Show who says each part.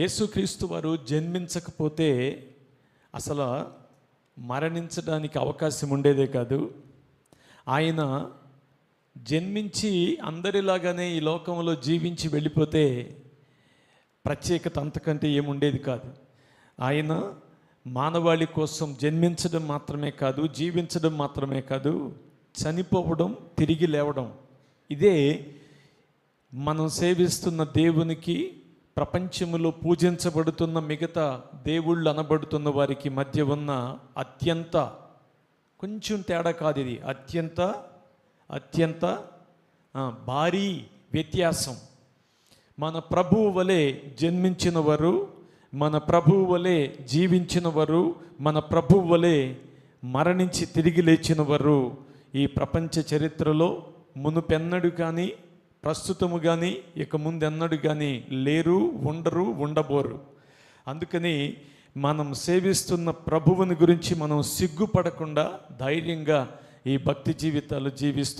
Speaker 1: యేసుక్రీస్తు వారు జన్మించకపోతే అసలు మరణించడానికి అవకాశం ఉండేదే కాదు. ఆయన జన్మించి అందరిలాగానే ఈ లోకంలో జీవించి వెళ్ళిపోతే ప్రత్యేకత అంతకంటే ఏముండేది కాదు. ఆయన మానవాళి కోసం జన్మించడం మాత్రమే కాదు, జీవించడం మాత్రమే కాదు, చనిపోవడం, తిరిగి లేవడం. ఇదే మనం సేవిస్తున్న దేవునికి, ప్రపంచములో పూజించబడుతున్న మిగతా దేవుళ్ళు అనబడుతున్న వారికి మధ్య ఉన్న అత్యంత కొంచెం తేడా కాదు. ఇది అత్యంత భారీ వ్యత్యాసం. మన ప్రభువు వలె జన్మించిన వారు, మన ప్రభువు వలె జీవించిన వారు, మన ప్రభువు వలె మరణించి తిరిగి లేచిన వారు ఈ ప్రపంచ చరిత్రలో మునుపెన్నడు కానీ, ప్రస్తుతము కానీ, ఇక ముందెన్నడు కానీ లేరు, ఉండరు, ఉండబోరు. అందుకని మనం సేవిస్తున్న ప్రభువుని గురించి మనం సిగ్గుపడకుండా ధైర్యంగా ఈ భక్తి జీవితాలు జీవిస్తున్నాం.